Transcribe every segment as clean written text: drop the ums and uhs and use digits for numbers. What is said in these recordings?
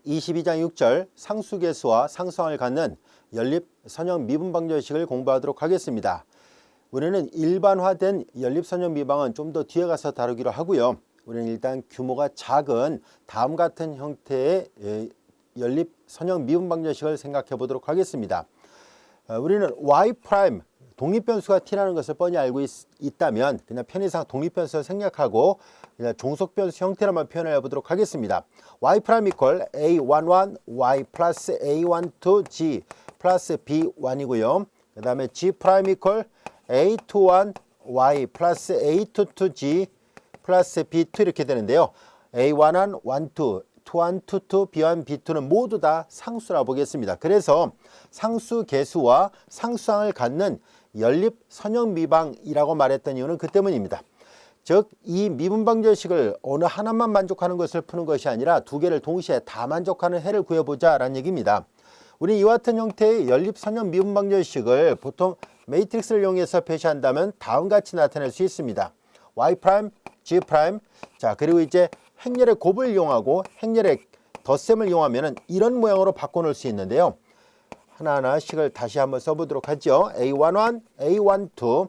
22장 6절 상수계수와 상수항을 갖는 연립 선형 미분 방정식을 공부하도록 하겠습니다. 우리는 일반화된 연립 선형 미방은 좀 더 뒤에 가서 다루기로 하고요. 우리는 일단 규모가 작은 다음 같은 형태의 연립 선형 미분 방정식을 생각해 보도록 하겠습니다. 우리는 y' 독립변수가 t라는 것을 뻔히 알고 있다면 그냥 편의상 독립변수를 생략하고 그냥 종속변수 형태로만 표현해 보도록 하겠습니다. y' equal a11 y 플러스 a12 g 플러스 b1이고요. 그 다음에 g' equal a21 y 플러스 a22 g 플러스 b2 이렇게 되는데요. a11, 12, 21, 22, b1, b2는 모두 다 상수라 보겠습니다. 그래서 상수 계수와 상수항을 갖는 연립 선형 미방이라고 말했던 이유는 그 때문입니다. 즉, 이 미분 방정식을 어느 하나만 만족하는 것을 푸는 것이 아니라 두 개를 동시에 다 만족하는 해를 구해보자 라는 얘기입니다. 우리 이와 같은 형태의 연립 선형 미분 방정식을 보통 매트릭스를 이용해서 표시한다면 다음같이 나타낼 수 있습니다. y', g', 자, 그리고 이제 행렬의 곱을 이용하고 행렬의 덧셈을 이용하면 이런 모양으로 바꿔놓을 수 있는데요. 하나하나씩을 다시 한번 써보도록 하죠. a11, a12,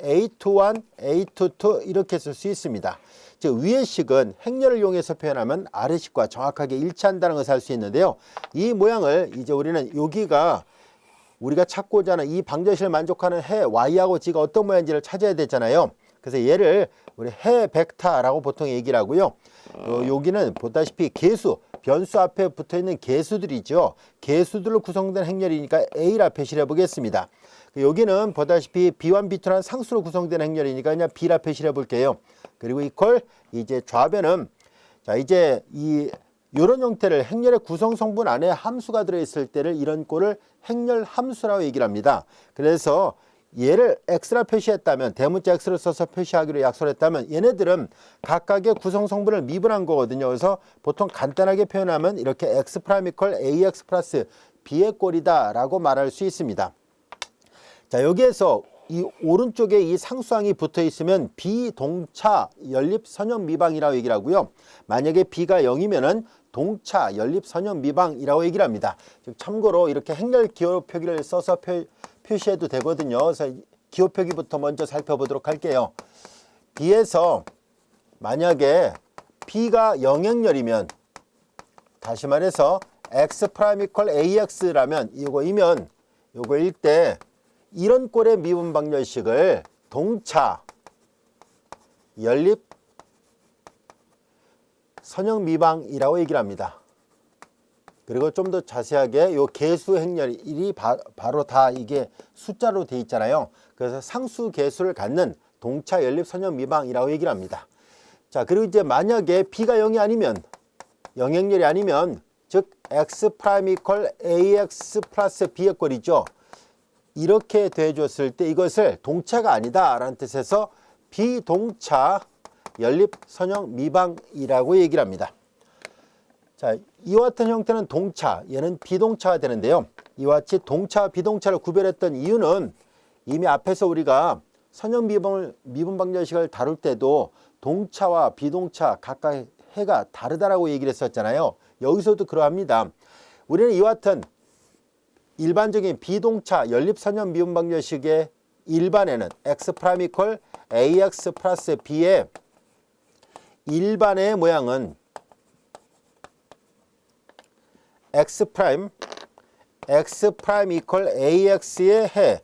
a21, a22 이렇게 쓸 수 있습니다. 즉, 위의 식은 행렬을 이용해서 표현하면 아래 식과 정확하게 일치한다는 것을 알 수 있는데요. 이 모양을 이제 우리는 여기가 우리가 찾고자 하는 이 방정식을 만족하는 해 y하고 g가 어떤 모양인지를 찾아야 되잖아요. 그래서 얘를 우리 해 벡터라고 보통 얘기를 하고요. 여기는 보다시피 계수, 변수 앞에 붙어있는 계수들이죠. 계수들로 구성된 행렬이니까 A라 표시를 해보겠습니다. 여기는 보다시피 B1, B2라는 상수로 구성된 행렬이니까 그냥 B라 표시를 해볼게요. 그리고 이퀄 이제 좌변은 자 이제 이런 형태를 행렬의 구성 성분 안에 함수가 들어있을 때를 이런 꼴을 행렬 함수라고 얘기를 합니다. 그래서 얘를 x라 표시했다면 대문자 x를 써서 표시하기로 약속을 했다면 얘네들은 각각의 구성 성분을 미분한 거거든요. 그래서 보통 간단하게 표현하면 이렇게 x' equal ax 플러스 b의 꼴이다 라고 말할 수 있습니다. 자, 여기에서 이 오른쪽에 이 상수항이 붙어 있으면 비동차 연립 선형 미방이라고 얘기를 하고요. 만약에 b가 0이면은 동차 연립 선형 미방이라고 얘기를 합니다. 참고로 이렇게 행렬 기호 표기를 써서 표시해도 되거든요. 그래서 기호 표기부터 먼저 살펴보도록 할게요. B에서 만약에 B가 영행렬이면 다시 말해서 x' equal ax라면 이거이면 요거일 때 이런 꼴의 미분 방정식을 동차 연립 선형 미방이라고 얘기를 합니다. 그리고 좀 더 자세하게 요 계수 행렬이 바로 다 이게 숫자로 돼 있잖아요. 그래서 상수 계수를 갖는 동차 연립 선형 미방이라고 얘기를 합니다. 자, 그리고 이제 만약에 B가 0이 아니면 영행렬이 아니면 즉 x' equal ax 플러스 b의 꼴이죠. 이렇게 돼 줬을 때 이것을 동차가 아니다 라는 뜻에서 비동차 연립 선형 미방이라고 얘기를 합니다. 자, 이와 같은 형태는 동차, 얘는 비동차가 되는데요. 이와 같이 동차와 비동차를 구별했던 이유는 이미 앞에서 우리가 선형 미분 방정식을 다룰 때도 동차와 비동차 각각 해가 다르다라고 얘기를 했었잖아요. 여기서도 그러합니다. 우리는 이와 같은 일반적인 비동차 연립 선형 미분 방정식의 일반에는 x' equal ax 플러스 b의 일반의 모양은 x' equal ax의 해.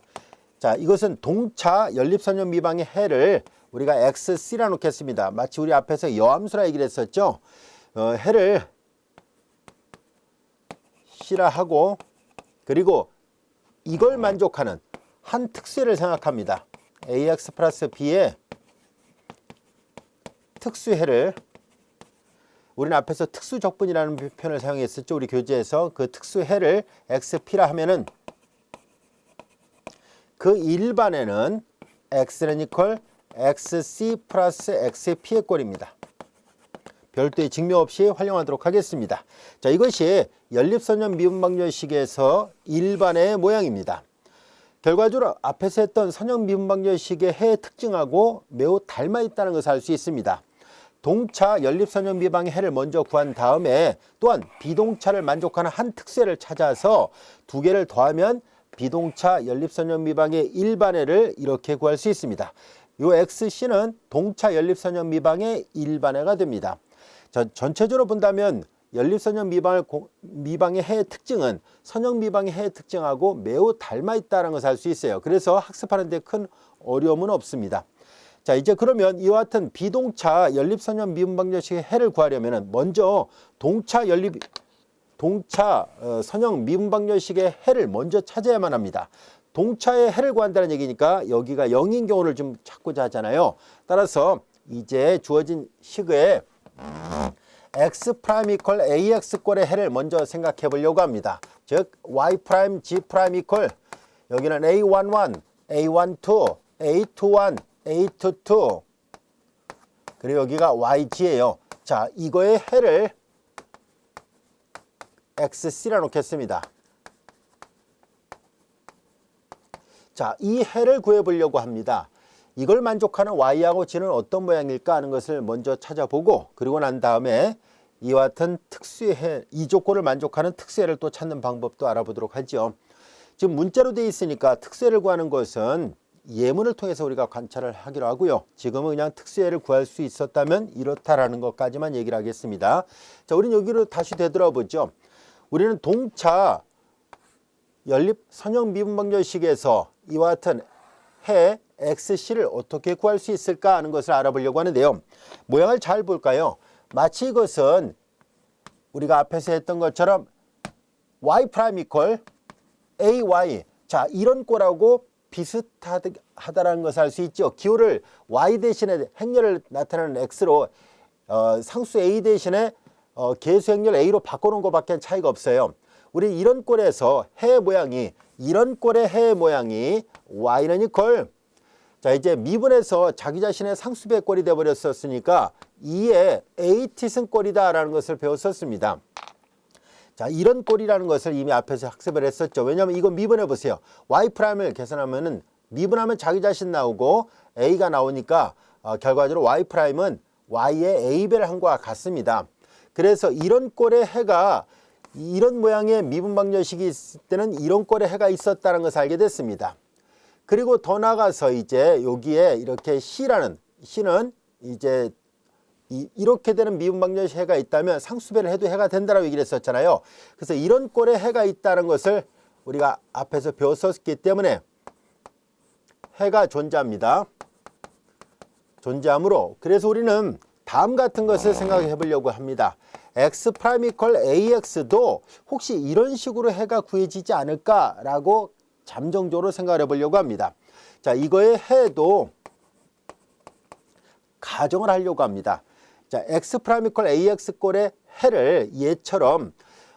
자, 이것은 동차 연립선형 미방의 해를 우리가 xc라 놓겠습니다. 마치 우리 앞에서 여함수라 얘기를 했었죠. 해를 c라 하고 그리고 이걸 만족하는 한 특수해를 생각합니다. ax 플러스 b의 특수해를 우리는 앞에서 특수적분이라는 표현을 사용했었죠. 우리 교재에서 그 특수해를 xp라 하면은 그 일반에는 x는 equal xc 플러스 xp의 꼴입니다. 별도의 증명 없이 활용하도록 하겠습니다. 자, 이것이 연립선형 미분 방정식에서 일반의 모양입니다. 결과적으로 앞에서 했던 선형 미분 방정식의 해의 특징하고 매우 닮아 있다는 것을 알 수 있습니다. 동차 연립선형 미방의 해를 먼저 구한 다음에 또한 비동차를 만족하는 한 특수해를 찾아서 두 개를 더하면 비동차 연립선형 미방의 일반해를 이렇게 구할 수 있습니다. 요 XC는 동차 연립선형 미방의 일반해가 됩니다. 전체적으로 본다면 연립선형 미방의 해의 특징은 선형 미방의 해의 특징하고 매우 닮아 있다는 것을 알 수 있어요. 그래서 학습하는 데 큰 어려움은 없습니다. 자, 이제 그러면 이와 같은 비동차 연립선형 미분방정식의 해를 구하려면 먼저 선형 미분방정식의 해를 먼저 찾아야만 합니다. 동차의 해를 구한다는 얘기니까 여기가 0인 경우를 좀 찾고자 하잖아요. 따라서 이제 주어진 식의 x 프라임 이퀄 ax 꼴의 해를 먼저 생각해 보려고 합니다. 즉 y 프라임 g 프라임 이퀄 여기는 a11, a12, a21, a22 그리고 여기가 yg예요. 자, 이거의 해를 xc라 놓겠습니다. 자, 이 해를 구해 보려고 합니다. 이걸 만족하는 y하고 g는 어떤 모양일까 하는 것을 먼저 찾아보고 그리고 난 다음에 이와 같은 특수의 해, 이 조건을 만족하는 특수해를 또 찾는 방법도 알아보도록 하죠. 지금 문자로 되어 있으니까 특수해를 구하는 것은 예문을 통해서 우리가 관찰을 하기로 하고요. 지금은 그냥 특수해를 구할 수 있었다면 이렇다라는 것까지만 얘기를 하겠습니다. 자, 우리는 여기로 다시 되돌아보죠. 우리는 동차 연립 선형 미분방정식에서 이와 같은 해 XC를 어떻게 구할 수 있을까 하는 것을 알아보려고 하는데요. 모양을 잘 볼까요? 마치 이것은 우리가 앞에서 했던 것처럼 y 프라임 이퀄 ay. 자, 이런 꼴하고 비슷하다라는 것을 알 수 있죠. 기호를 y 대신에 행렬을 나타내는 x로 상수 a 대신에 계수 행렬 a로 바꿔놓은 것밖에 차이가 없어요. 우리 이런 꼴에서 해의 모양이 이런 꼴의 해의 모양이 y는 이퀄 자, 이제 미분에서 자기 자신의 상수배의 꼴이 되어버렸었으니까 2의 aｔ승 꼴이다 라는 것을 배웠었습니다. 자, 이런 꼴이라는 것을 이미 앞에서 학습을 했었죠. 왜냐하면 이거 미분해 보세요. y'을 계산하면은 미분하면 자기 자신 나오고 a가 나오니까 결과적으로 y'은 y의 a배를 한 것과 같습니다. 그래서 이런 꼴의 해가 이런 모양의 미분방정식이 있을 때는 이런 꼴의 해가 있었다는 것을 알게 됐습니다. 그리고 더 나아가서 이제 여기에 이렇게 C는 이제 이렇게 되는 미분방정식 해가 있다면 상수배를 해도 해가 된다라고 얘기를 했었잖아요. 그래서 이런 꼴의 해가 있다는 것을 우리가 앞에서 배웠었기 때문에 해가 존재합니다. 존재하므로 그래서 우리는 다음 같은 것을 생각해 보려고 합니다. x 프라임 이퀄 ax도 혹시 이런 식으로 해가 구해지지 않을까라고 잠정적으로 생각을 해보려고 합니다. 자, 이거의 해도 가정을 하려고 합니다. 자, x 프라임 이퀄 ax 꼴의 해를 얘처럼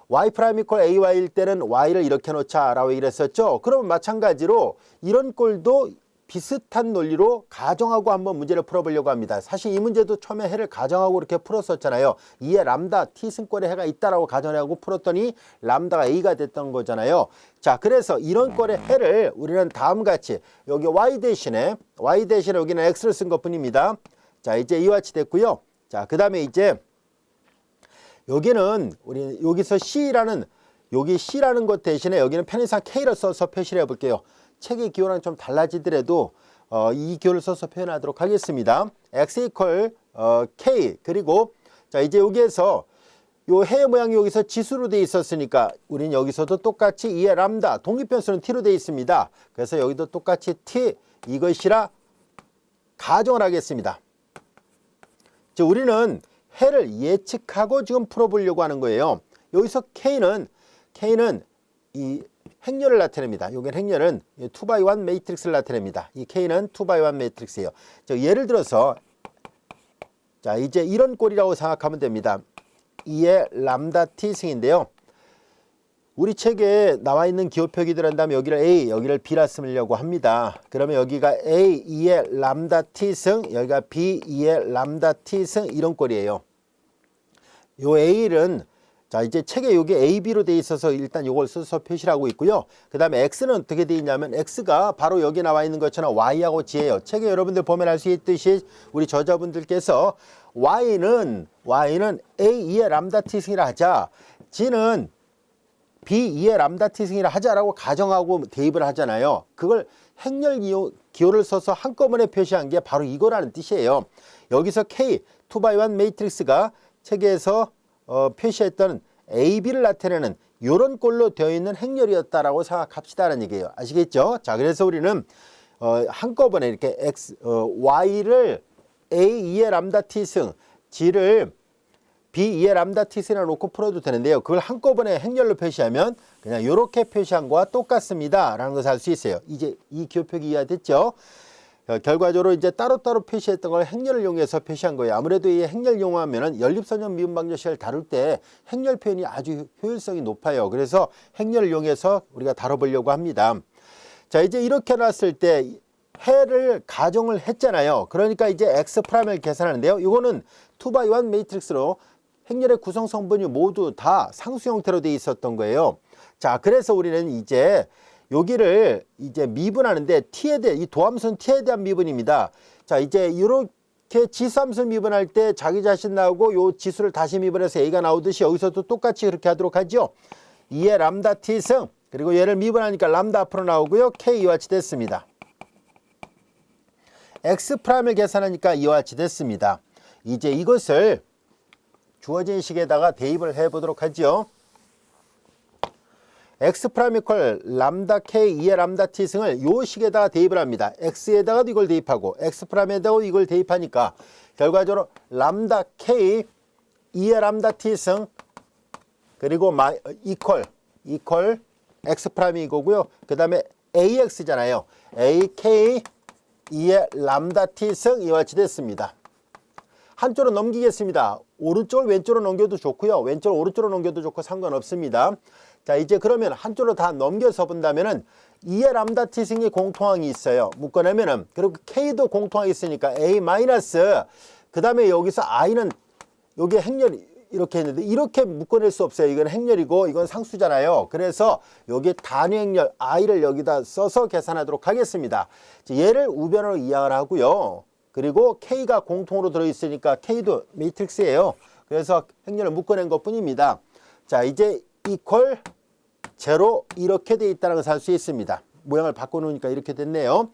y 프라임 이퀄 ay일 때는 y를 이렇게 놓자라고 얘기를 했었죠. 그러면 마찬가지로 이런 꼴도 비슷한 논리로 가정하고 한번 문제를 풀어보려고 합니다. 사실 이 문제도 처음에 해를 가정하고 이렇게 풀었었잖아요. 2의 람다 t승꼴의 해가 있다라고 가정하고 풀었더니 람다가 a가 됐던 거잖아요. 자, 그래서 이런 꼴의 해를 우리는 다음같이 여기 y 대신에 여기는 x를 쓴 것뿐입니다. 자, 이제 이와 같이 됐고요. 자, 그 다음에 이제 여기는 우리 여기서 C라는 것 대신에 여기는 편의상 K를 써서 표시를 해볼게요. 책의 기호랑 좀 달라지더라도 이 기호를 써서 표현하도록 하겠습니다. x 이퀄 k 그리고 자, 이제 여기에서 요 해의 모양이 여기서 지수로 되어 있었으니까 우리는 여기서도 똑같이 2의 람다 독립변수는 t로 되어 있습니다. 그래서 여기도 똑같이 t 이것이라 가정을 하겠습니다. 자, 우리는 해를 예측하고 지금 풀어보려고 하는 거예요. 여기서 K는 이 행렬을 나타냅니다. 여기 행렬은 2x1 매트릭스를 나타냅니다. 이 K는 2x1 매트릭스예요. 자, 예를 들어서 자, 이제 이런 꼴이라고 생각하면 됩니다. 2의 람다 t승인데요. 우리 책에 나와 있는 기호 표기들 한다면 여기를 A, 여기를 B라 쓰려고 합니다. 그러면 여기가 A, 2의 람다 t승, 여기가 B, 2의 람다 t승 이런 꼴이에요. 요 A는 자, 이제 책에 여기 A, B로 되어 있어서 일단 이걸 써서 표시를 하고 있고요. 그 다음에 X는 어떻게 되어 있냐면 X가 바로 여기 나와 있는 것처럼 Y하고 G예요. 책에 여러분들 보면 알 수 있듯이 우리 저자분들께서 y는 a2의 람다 t승이라 하자, g는 b2의 람다 t승이라 하자라고 가정하고 대입을 하잖아요. 그걸 행렬 기호를 써서 한꺼번에 표시한 게 바로 이거라는 뜻이에요. 여기서 K 2x1 매트릭스가 책에서 표시했던 AB를 나타내는 이런 꼴로 되어 있는 행렬이었다라고 생각합시다라는 얘기예요. 아시겠죠? 자, 그래서 우리는 한꺼번에 이렇게 Y를 A2의 람다 T승, G를 B2의 람다 T승이라 놓고 풀어도 되는데요. 그걸 한꺼번에 행렬로 표시하면 그냥 이렇게 표시한 거와 똑같습니다 라는 것을 알 수 있어요. 이제 이 기호표기 이해됐죠? 결과적으로 이제 따로따로 표시했던 걸 행렬을 이용해서 표시한 거예요. 아무래도 이 행렬 이용하면은 연립선형 미분방정식을 다룰 때 행렬 표현이 아주 효율성이 높아요. 그래서 행렬을 이용해서 우리가 다뤄보려고 합니다. 자, 이제 이렇게 놨을 때 해를 가정을 했잖아요. 그러니까 이제 X'을 계산하는데요. 이거는 2x1 매트릭스로 행렬의 구성 성분이 모두 다 상수 형태로 되어 있었던 거예요. 자, 그래서 우리는 이제 여기를 이제 미분하는데 t에 대한, 이 도함수는 t에 대한 미분입니다. 자, 이제 이렇게 지수함수 미분할 때 자기 자신 나오고 요 지수를 다시 미분해서 a가 나오듯이 여기서도 똑같이 그렇게 하도록 하죠. 2의 람다 t승, 그리고 얘를 미분하니까 람다 앞으로 나오고요. k 이와 같이 됐습니다. X'을 계산하니까 이와 같이 됐습니다. 이제 이것을 주어진 식에다가 대입을 해 보도록 하죠. X' 이퀄 람다 K 2의 람다 T승을 요 식에다가 대입을 합니다. X에다가도 이걸 대입하고 X'에다가도 이걸 대입하니까 결과적으로 람다 K 2의 람다 T승 그리고 이퀄 X' 이거고요. 그 다음에 AX잖아요. AK 2의 람다 T승 이와 같이 됐습니다. 한쪽으로 넘기겠습니다. 오른쪽을 왼쪽으로 넘겨도 좋고요. 왼쪽을 오른쪽으로 넘겨도 좋고 상관없습니다. 자, 이제 그러면 한쪽으로 다 넘겨서 본다면은 2의 람다 t승이 공통항이 있어요. 묶어내면은, 그리고 K도 공통항이 있으니까 A 마이너스, 그 다음에 여기서 I는 여기 행렬 이렇게 했는데 이렇게 묶어낼 수 없어요. 이건 행렬이고 이건 상수잖아요. 그래서 여기 단위 행렬 I를 여기다 써서 계산하도록 하겠습니다. 얘를 우변으로 이항을 하고요. 그리고 K가 공통으로 들어있으니까 K도 매트릭스예요. 그래서 행렬을 묶어낸 것 뿐입니다. 자, 이제 이퀄 제로 이렇게 돼 있다는 것을 알 수 있습니다. 모양을 바꿔놓으니까 이렇게 됐네요.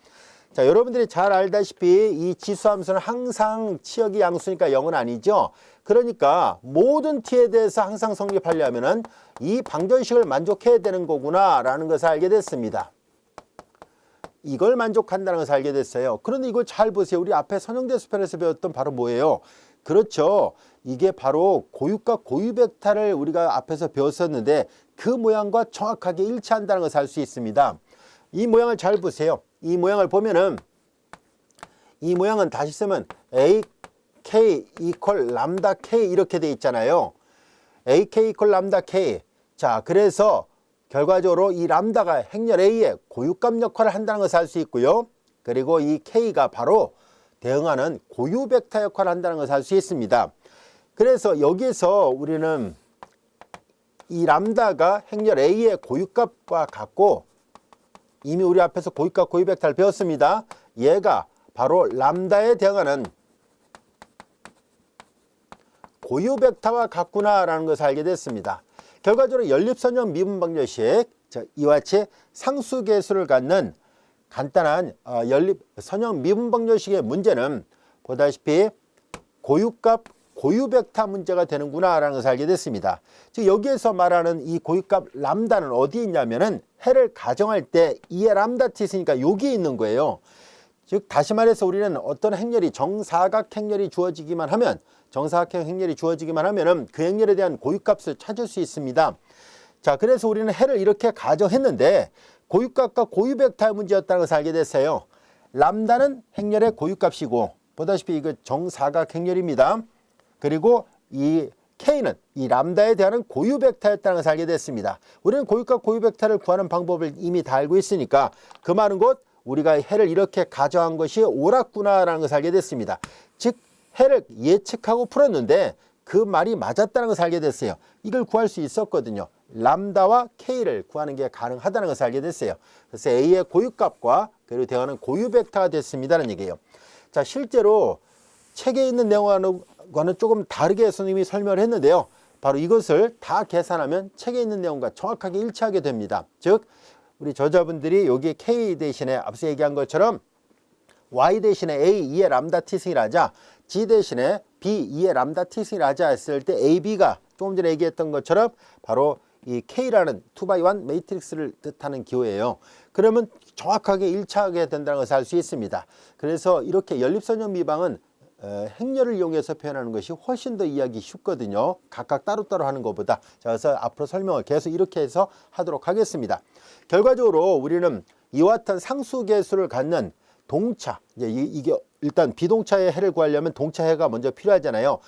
자, 여러분들이 잘 알다시피 이 지수함수는 항상 치역이 양수니까 0은 아니죠. 그러니까 모든 t에 대해서 항상 성립하려면은 이 방정식을 만족해야 되는 거구나 라는 것을 알게 됐습니다. 이걸 만족한다는 것을 알게 됐어요. 그런데 이걸 잘 보세요. 우리 앞에 선형대수편에서 배웠던 바로 뭐예요? 그렇죠. 이게 바로 고유값 고유벡터를 우리가 앞에서 배웠었는데 그 모양과 정확하게 일치한다는 것을 알 수 있습니다. 이 모양을 잘 보세요. 이 모양을 보면은 이 모양은 다시 쓰면 AK 이퀄 람다 K 이렇게 돼 있잖아요. AK 이퀄 람다 K. 자, 그래서 결과적으로 이 람다가 행렬 A의 고유값 역할을 한다는 것을 알 수 있고요. 그리고 이 K가 바로 대응하는 고유 벡터 역할을 한다는 것을 알 수 있습니다. 그래서 여기에서 우리는 이 람다가 행렬 A의 고유값과 같고 이미 우리 앞에서 고유값 고유 벡터를 배웠습니다. 얘가 바로 람다에 대응하는 고유 벡터와 같구나라는 것을 알게 됐습니다. 결과적으로 연립선형 미분방정식, 이와 같이 상수계수를 갖는 간단한 연립선형 미분방정식의 문제는 보다시피 고유값 고유벡터 문제가 되는구나 라는 것을 알게 됐습니다. 즉 여기에서 말하는 이 고유값 람다는 어디에 있냐면은 해를 가정할 때 2의 람다 t 있으니까 여기에 있는 거예요. 즉 다시 말해서 우리는 어떤 행렬이 정사각 행렬이 주어지기만 하면 정사각형 행렬이 주어지기만 하면은 그 행렬에 대한 고유값을 찾을 수 있습니다. 자, 그래서 우리는 해를 이렇게 가정했는데 고유값과 고유벡터의 문제였다는 것을 알게 됐어요. 람다는 행렬의 고유값이고 보다시피 이거 정사각 행렬입니다. 그리고 이 K는 이 람다에 대한 고유벡터였다는 것을 알게 됐습니다. 우리는 고유값 고유벡터를 구하는 방법을 이미 다 알고 있으니까 그 많은 것 우리가 해를 이렇게 가정한 것이 옳았구나라는 것을 알게 됐습니다. 즉 해를 예측하고 풀었는데 그 말이 맞았다는 것을 알게 됐어요. 이걸 구할 수 있었거든요. 람다와 K를 구하는 게 가능하다는 것을 알게 됐어요. 그래서 A의 고유값과 그리고 대응하는 고유 벡터가 됐습니다라는 얘기예요. 자, 실제로 책에 있는 내용과는 조금 다르게 선생님이 설명을 했는데요. 바로 이것을 다 계산하면 책에 있는 내용과 정확하게 일치하게 됩니다. 즉 우리 저자분들이 여기 K 대신에 앞서 얘기한 것처럼 Y 대신에 A 2의 람다 T승이라 하자, G 대신에 B 2의 람다 T승이라 하자 했을 때 AB가 조금 전에 얘기했던 것처럼 바로 이 K라는 2x1 매트릭스를 뜻하는 기호예요. 그러면 정확하게 일치하게 된다는 것을 알 수 있습니다. 그래서 이렇게 연립선형 미방은 행렬을 이용해서 표현하는 것이 훨씬 더 이해하기 쉽거든요. 각각 따로따로 하는 것보다. 자, 그래서 앞으로 설명을 계속 이렇게 해서 하도록 하겠습니다. 결과적으로 우리는 이와 같은 상수계수를 갖는 동차, 이게 일단 비동차의 해를 구하려면 동차 해가 먼저 필요하잖아요.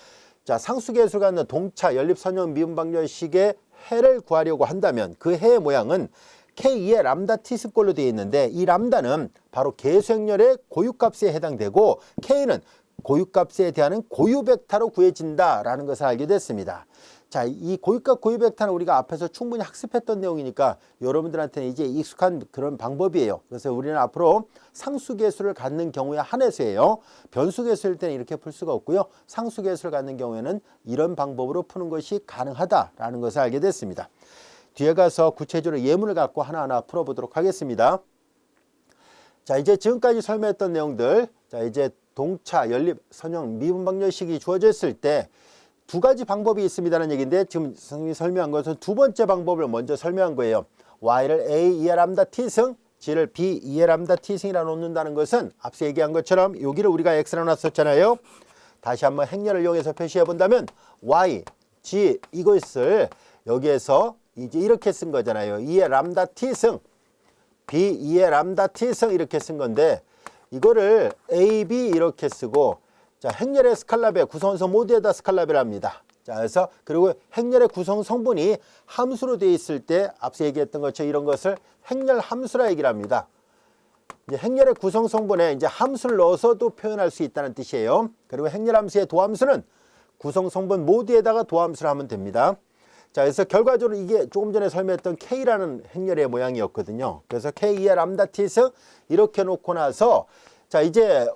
자, 상수계수를 갖는 동차 연립선형 미분방정식의 해를 구하려고 한다면 그 해의 모양은 K2의 람다 T승꼴로 되어 있는데, 이 람다는 바로 계수행렬의 고유값에 해당되고 K는 고유값에 대한 고유 벡터로 구해진다라는 것을 알게 됐습니다. 자, 이 고유값 고유 벡터는 우리가 앞에서 충분히 학습했던 내용이니까 여러분들한테는 이제 익숙한 그런 방법이에요. 그래서 우리는 앞으로 상수계수를 갖는 경우에 한해서예요. 변수계수일 때는 이렇게 풀 수가 없고요. 상수계수를 갖는 경우에는 이런 방법으로 푸는 것이 가능하다라는 것을 알게 됐습니다. 뒤에 가서 구체적으로 예문을 갖고 하나하나 풀어보도록 하겠습니다. 자, 이제 지금까지 설명했던 내용들, 자, 이제 동차, 연립, 선형, 미분방정식이 주어졌을 때 두 가지 방법이 있습니다는 얘기인데, 지금 선생님이 설명한 것은 두 번째 방법을 먼저 설명한 거예요. Y를 A 2의 람다 T승, G를 B 2의 람다 T승이라 놓는다는 것은 앞서 얘기한 것처럼 여기를 우리가 X라 놨었잖아요. 다시 한번 행렬을 이용해서 표시해 본다면 Y, G 이것을 여기에서 이제 이렇게 쓴 거잖아요. 2의 람다 T승, B 2의 람다 T승 이렇게 쓴 건데, 이거를 AB 이렇게 쓰고, 자, 행렬의 스칼라베 구성원소 모두에다 스칼라베를 합니다. 자, 그래서 그리고 행렬의 구성 성분이 함수로 되어 있을 때 앞서 얘기했던 것처럼 이런 것을 행렬 함수라 얘기를 합니다. 이제 행렬의 구성 성분에 이제 함수를 넣어서도 표현할 수 있다는 뜻이에요. 그리고 행렬 함수의 도함수는 구성 성분 모두에다가 도함수를 하면 됩니다. 자, 그래서 결과적으로 이게 조금 전에 설명했던 K라는 행렬의 모양이었거든요. 그래서 K의 람다 T승 이렇게 놓고 나서, 자, 이제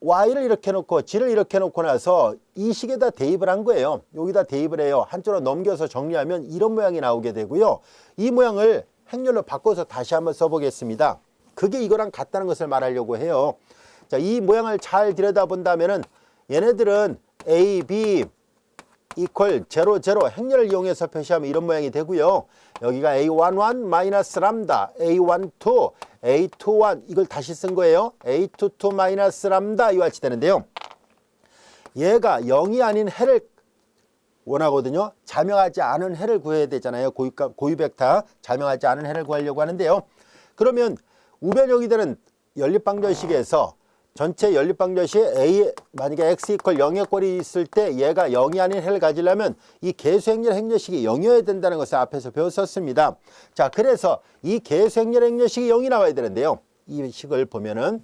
Y를 이렇게 놓고 G를 이렇게 놓고 나서 이 식에다 대입을 한 거예요. 여기다 대입을 해요. 한쪽으로 넘겨서 정리하면 이런 모양이 나오게 되고요. 이 모양을 행렬로 바꿔서 다시 한번 써보겠습니다. 그게 이거랑 같다는 것을 말하려고 해요. 자, 이 모양을 잘 들여다본다면은 얘네들은 A, B 이퀄 0, 0 행렬을 이용해서 표시하면 이런 모양이 되고요. 여기가 A11 마이너스 람다, A12, A21 이걸 다시 쓴 거예요. A22 마이너스 람다 이와 같이 되는데요. 얘가 0이 아닌 해를 원하거든요. 자명하지 않은 해를 구해야 되잖아요. 고유 벡터 자명하지 않은 해를 구하려고 하는데요. 그러면 우변형이 되는 연립방정식에서 전체 연립방정식 A 만약에 x 이퀄 0의 꼴이 있을 때 얘가 0이 아닌 해를 가지려면 이 계수행렬 행렬식이 0이어야 된다는 것을 앞에서 배웠었습니다. 자, 그래서 이 계수행렬 행렬식이 0이 나와야 되는데요. 이 식을 보면은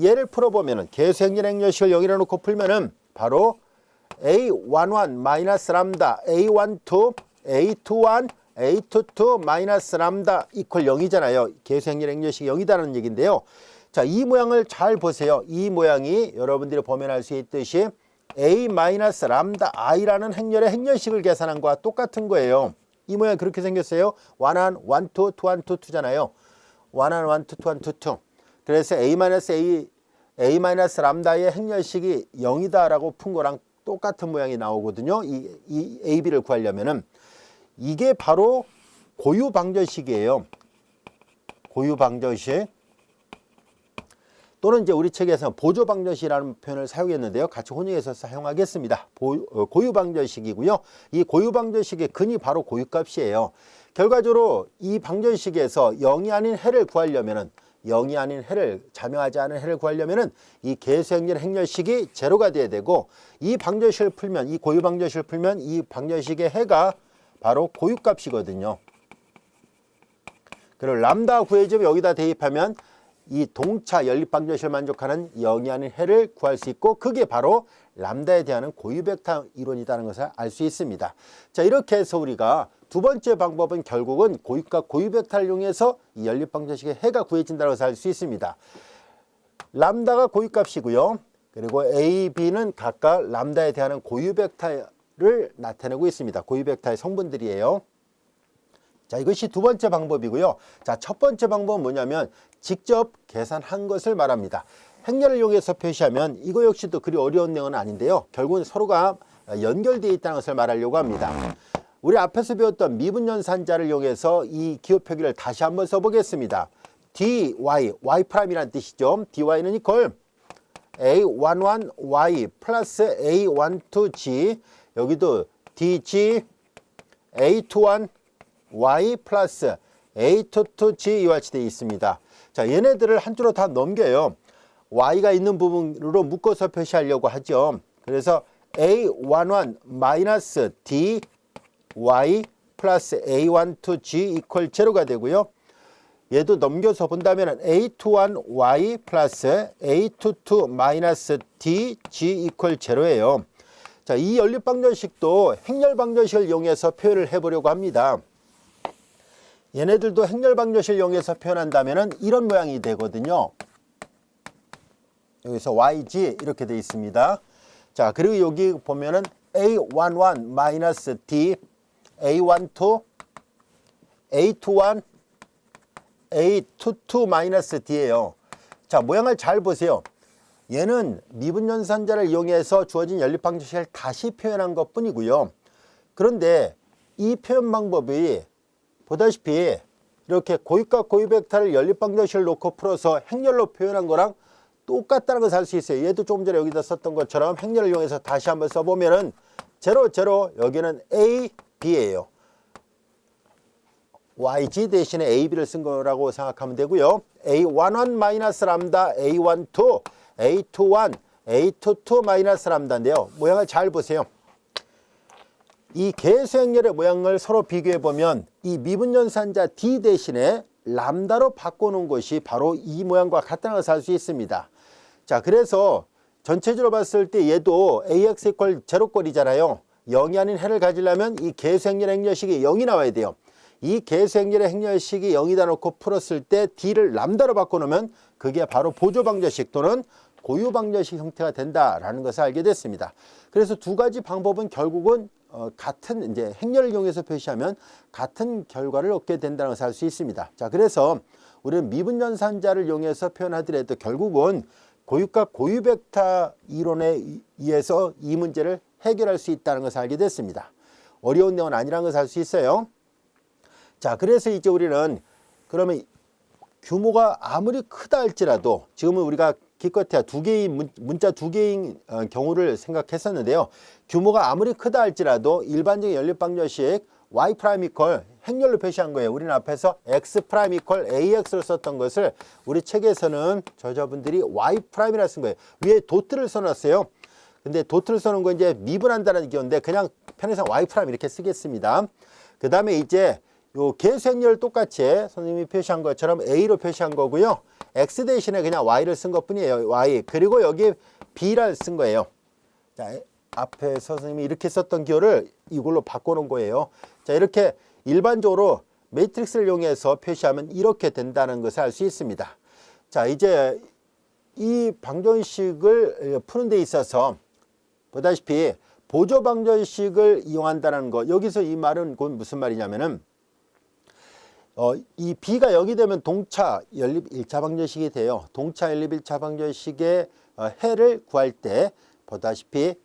얘를 풀어보면은 계수행렬 행렬식을 0이라 놓고 풀면은 바로 A11 마이너스 람다, A12, A21, A22 마이너스 람다 이퀄 0이잖아요. 계수행렬 행렬식이 0이다라는 얘기인데요. 자, 이 모양을 잘 보세요. 이 모양이 여러분들이 보면 알 수 있듯이 A-람다 i라는 행렬의 행렬식을 계산한 거와 똑같은 거예요. 이 모양이 그렇게 생겼어요. 1, 1, 2, 2, 1, 2, 2잖아요. 1, 1, 1, 2, 1, 2, 2. 그래서 A-람다의 행렬식이 0이다라고 푼 거랑 똑같은 모양이 나오거든요. 이 AB를 구하려면은. 이게 바로 고유방정식이에요. 고유방정식. 또는 이제 우리 책에서 보조방정식이라는 표현을 사용했는데요. 같이 혼용해서 사용하겠습니다. 고유방정식이고요. 이 고유방정식의 근이 바로 고유값이에요. 결과적으로 이 방정식에서 0이 아닌 해를 구하려면은 0이 아닌 해를 자명하지 않은 해를 구하려면은 이 계수행렬 행렬식이 제로가 돼야 되고, 이 방정식을 풀면 이 고유방정식을 풀면 이 방정식의 해가 바로 고유값이거든요. 그리고 람다 구해주면 여기다 대입하면 이 동차 연립방정식을 만족하는 0이 아닌 해를 구할 수 있고, 그게 바로 람다에 대한 고유벡터 이론이라는 것을 알 수 있습니다. 자, 이렇게 해서 우리가 두 번째 방법은 결국은 고유값 고유벡터를 이용해서 이 연립방정식의 해가 구해진다는 것을 알 수 있습니다. 람다가 고유값이고요. 그리고 A, B는 각각 람다에 대한 고유 벡터를 나타내고 있습니다. 고유 벡터의 성분들이에요. 자, 이것이 두 번째 방법이고요. 자, 첫 번째 방법은 뭐냐면 직접 계산한 것을 말합니다. 행렬을 이용해서 표시하면 이거 역시도 그리 어려운 내용은 아닌데요. 결국은 서로가 연결되어 있다는 것을 말하려고 합니다. 우리 앞에서 배웠던 미분연산자를 이용해서 이 기호 표기를 다시 한번 써보겠습니다. dy, y'이라는 뜻이죠. dy는 이퀄 a11y 플러스 a12g, 여기도 dg a21y 플러스 a22g 이와 같이 되어 있습니다. 자, 얘네들을 한 줄로 다 넘겨요. y가 있는 부분으로 묶어서 표시하려고 하죠. 그래서 a11 마이너스 dy 플러스 a12g 이퀄 제로가 되고요. 얘도 넘겨서 본다면 a21y 플러스 a22 마이너스 dg 이퀄 제로예요. 자, 이 연립방정식도 행렬방정식을 이용해서 표현을 해보려고 합니다. 얘네들도 행렬방정식을 이용해서 표현한다면 이런 모양이 되거든요. 여기서 yg 이렇게 되어 있습니다. 자, 그리고 여기 보면은 a11 마이너스 d, a12, a21, a22 마이너스 d예요. 자, 모양을 잘 보세요. 얘는 미분연산자를 이용해서 주어진 연립방정식을 다시 표현한 것 뿐이고요. 그런데 이 표현 방법이 보다시피 이렇게 고유값 고유 벡터를 연립방정식을 놓고 풀어서 행렬로 표현한 거랑 똑같다는 것을 알 수 있어요. 얘도 조금 전에 여기다 썼던 것처럼 행렬을 이용해서 다시 한번 써보면은 0, 0, 여기는 A, B예요. YG 대신에 AB를 쓴 거라고 생각하면 되고요. A11 마이너스 람다, A12, A21, A22 마이너스 람다인데요. 모양을 잘 보세요. 이 개수행렬의 모양을 서로 비교해 보면 이 미분연산자 D 대신에 람다로 바꿔놓은 것이 바로 이 모양과 같다는 것을 알 수 있습니다. 자, 그래서 전체적으로 봤을 때 얘도 AX 이퀄 제로꼴이잖아요. 0이 아닌 해를 가지려면 이 개수행렬의 행렬식이 0이 나와야 돼요. 이 개수행렬의 행렬식이 0이다 놓고 풀었을 때 D를 람다로 바꿔놓으면 그게 바로 보조방정식 또는 고유방정식 형태가 된다라는 것을 알게 됐습니다. 그래서 두 가지 방법은 결국은 같은 이제 행렬을 이용해서 표시하면 같은 결과를 얻게 된다는 것을 알 수 있습니다. 자, 그래서 우리는 미분연산자를 이용해서 표현하더라도 결국은 고유값 고유 벡터 이론에 의해서 이 문제를 해결할 수 있다는 것을 알게 됐습니다. 어려운 내용은 아니라는 것을 알 수 있어요. 자, 그래서 이제 우리는 그러면 규모가 아무리 크다 할지라도 지금은 우리가 기껏해야 두 개의 문자 두 개인 경우를 생각했었는데요. 규모가 아무리 크다 할지라도 일반적인 연립방정식 y' 이퀄 행렬로 표시한 거예요. 우리는 앞에서 x' 이퀄 ax를 썼던 것을 우리 책에서는 저자분들이 y'이라 쓴 거예요. 위에 도트를 써놨어요. 근데 도트를 써놓은 건 이제 미분한다는 얘기인데 그냥 편의상 y' 이렇게 쓰겠습니다. 그 다음에 이제 요 개수행렬 똑같이 선생님이 표시한 것처럼 A로 표시한 거고요. X 대신에 그냥 Y를 쓴 것 뿐이에요. Y. 그리고 여기 B를 쓴 거예요. 자, 앞에 선생님이 이렇게 썼던 기호를 이걸로 바꿔놓은 거예요. 자, 이렇게 일반적으로 매트릭스를 이용해서 표시하면 이렇게 된다는 것을 알 수 있습니다. 자, 이제 이 방정식을 푸는 데 있어서 보다시피 보조 방정식을 이용한다는 거, 여기서 이 말은 곧 무슨 말이냐면은 이 B가 0이 되면 동차 연립 1차 방정식이 돼요. 동차 연립 1차 방정식의 해를 구할 때 보다시피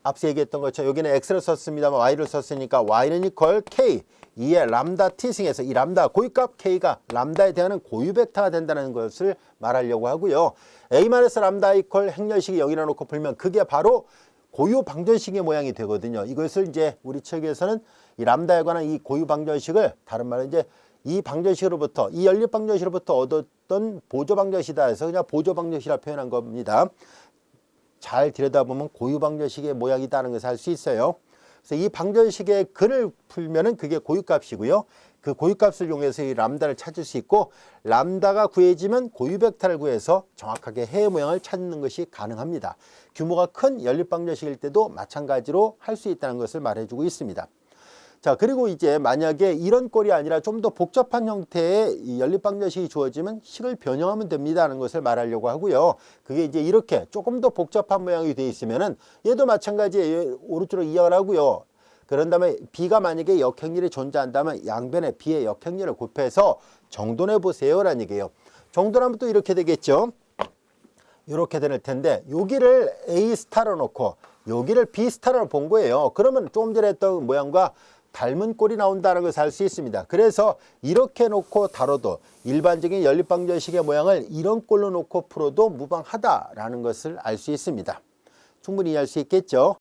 앞서 얘기했던 것처럼 여기는 X를 썼습니다만 Y를 썼으니까 Y는 이퀄 K 2의 람다 T승에서 이 람다 고유값 K가 람다에 대한 고유 벡터가 된다는 것을 말하려고 하고요. A-람다 이퀄 행렬식이 0이라 놓고 풀면 그게 바로 고유 방정식의 모양이 되거든요. 이것을 이제 우리 책에서는 이 람다에 관한 이 고유 방정식을 다른 말로 이제 이 방정식으로부터 이 연립 방정식으로부터 얻었던 보조 방정식이다 해서 그냥 보조 방정식이라 표현한 겁니다. 잘 들여다보면 고유 방정식의 모양이다는 것을 알 수 있어요. 그래서 이 방정식의 근을 풀면은 그게 고유값이고요. 그 고유값을 이용해서 이 람다를 찾을 수 있고 람다가 구해지면 고유 벡터를 구해서 정확하게 해의 모양을 찾는 것이 가능합니다. 규모가 큰 연립 방정식일 때도 마찬가지로 할 수 있다는 것을 말해주고 있습니다. 자, 그리고 이제 만약에 이런 꼴이 아니라 좀 더 복잡한 형태의 이 연립방정식이 주어지면 식을 변형하면 됩니다라는 것을 말하려고 하고요. 그게 이제 이렇게 조금 더 복잡한 모양이 되어 있으면은 얘도 마찬가지예요. 오른쪽으로 이역을 하고요. 그런 다음에 b가 만약에 역행렬이 존재한다면 양변에 b의 역행렬을 곱해서 정돈해 보세요라는 얘기예요. 정돈하면 또 이렇게 되겠죠. 이렇게 될 텐데 여기를 A 스타로 놓고 여기를 B 스타로 본 거예요. 그러면 조금 전에 했던 모양과 닮은 꼴이 나온다는 것을 알 수 있습니다. 그래서 이렇게 놓고 다뤄도 일반적인 연립방정식의 모양을 이런 꼴로 놓고 풀어도 무방하다라는 것을 알 수 있습니다. 충분히 이해할 수 있겠죠.